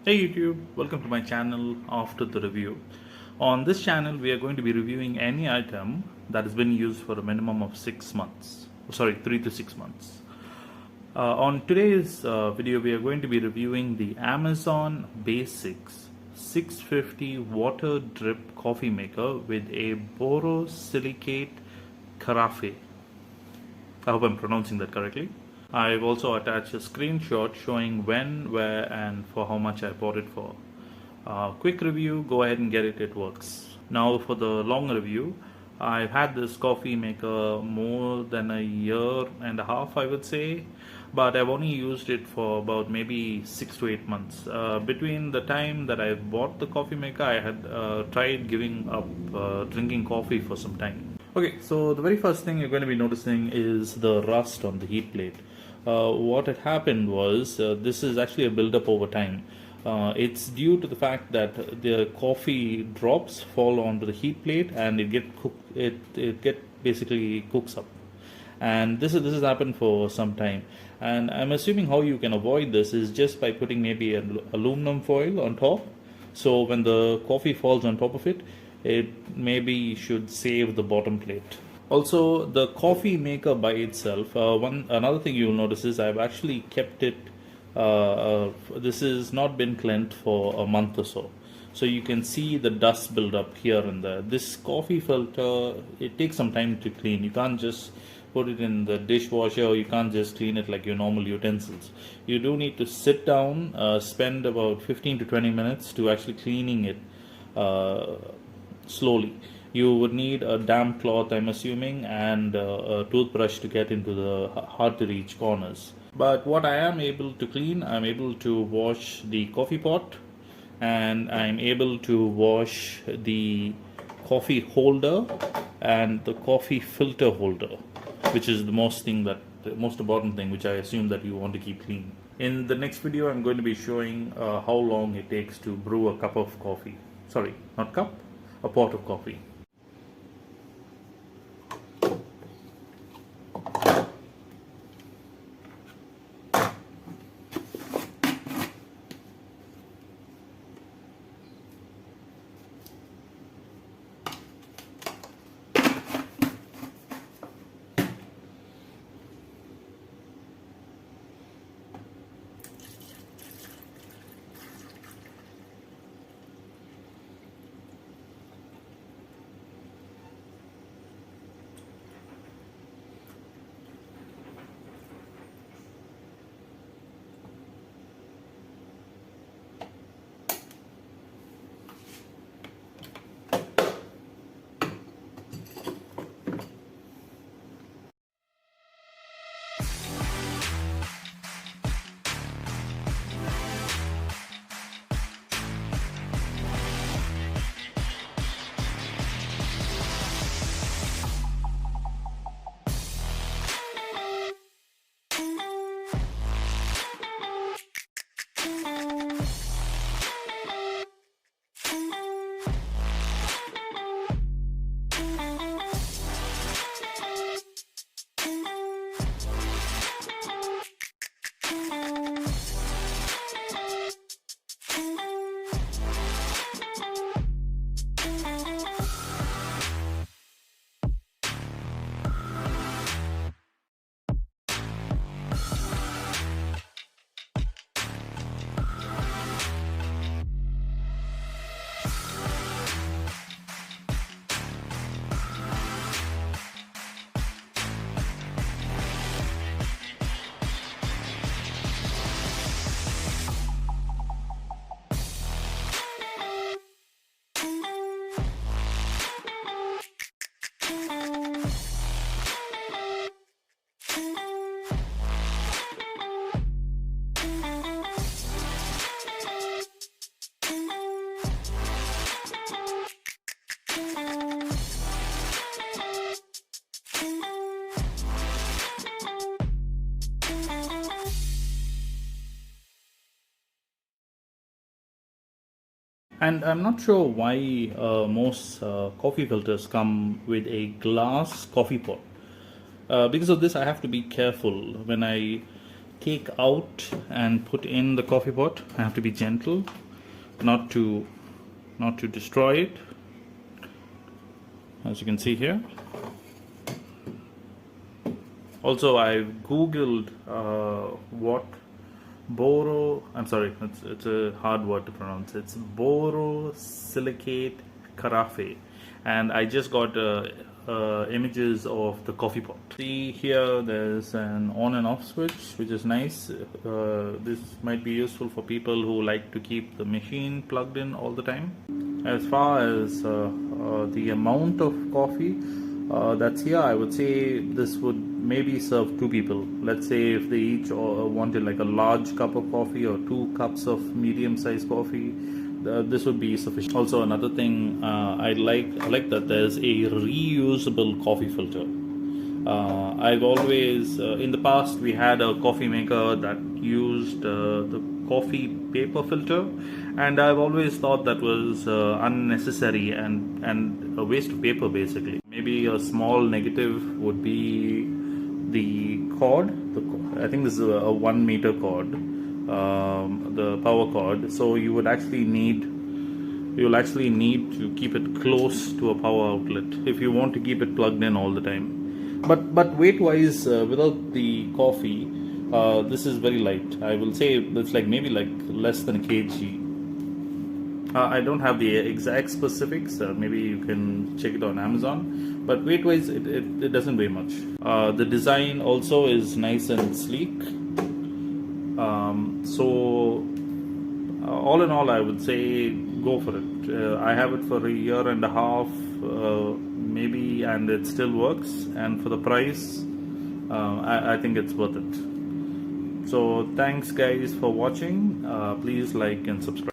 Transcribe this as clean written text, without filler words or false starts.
Hey YouTube, welcome to my channel After the Review. On this channel, we are going to be reviewing any item that has been used for a minimum of 6 months. Sorry, 3 to 6 months. On today's video, we are going to be reviewing the Amazon Basics 650 water drip coffee maker with a borosilicate carafe. I hope I'm pronouncing that correctly. I've also attached a screenshot showing when, where, and for how much I bought it for. Quick review, go ahead and get it, it works. Now for the long review, I've had this coffee maker more than a year and a half, I would say, but I've only used it for about maybe 6 to 8 months. Between the time that I bought the coffee maker, I had tried giving up drinking coffee for some time. Okay, so the very first thing you're going to be noticing is the rust on the heat plate. What had happened was this is actually a build-up over time. It's due to the fact that the coffee drops fall onto the heat plate and it basically cooks up. And this has happened for some time. And I'm assuming how you can avoid this is just by putting maybe an aluminum foil on top. So when the coffee falls on top of it, it maybe should save the bottom plate. Also, the coffee maker by itself, another thing you'll notice is I've actually kept it. This has not been cleaned for a month or so, so you can see the dust build up here and there. This coffee filter, it takes some time to clean. You can't just put it in the dishwasher, or you can't just clean it like your normal utensils. You do need to sit down, spend about 15 to 20 minutes to actually cleaning it slowly. You would need a damp cloth, I'm assuming, and a toothbrush to get into the hard to reach corners. But what I am able to clean, I'm able to wash the coffee pot, and I'm able to wash the coffee holder and the coffee filter holder, which is the most important thing, which I assume that you want to keep clean. In the next video, I'm going to be showing how long it takes to brew a cup of coffee. Sorry, not cup, a pot of coffee. And I'm not sure why most coffee filters come with a glass coffee pot. Because of this, I have to be careful when I cake out and put in the coffee pot. I have to be gentle, not to destroy it. As you can see here. Also, I googled what it's a hard word to pronounce. It's Borosilicate Carafe, and I just got images of the coffee pot. See here, there's an on and off switch, which is nice. This might be useful for people who like to keep the machine plugged in all the time. As far as the amount of coffee that's here, I would say this would maybe serve 2 people. Let's say if they each wanted like a large cup of coffee or 2 cups of medium-sized coffee, this would be sufficient. Also, another thing I like that there's a reusable coffee filter. I've always in the past we had a coffee maker that used the coffee paper filter, and I've always thought that was unnecessary and a waste of paper basically. Maybe a small negative would be the cord. I think this is a 1 meter cord, the power cord. So you'll actually need to keep it close to a power outlet if you want to keep it plugged in all the time. But weight wise, without the coffee, this is very light. I will say it's maybe less than a kg. I don't have the exact specifics. Maybe you can check it on Amazon. But weight wise, it doesn't weigh much. The design also is nice and sleek. All in all, I would say go for it. I have it for a year and a half, maybe, and it still works. And for the price, I think it's worth it. So thanks guys for watching. Please like and subscribe.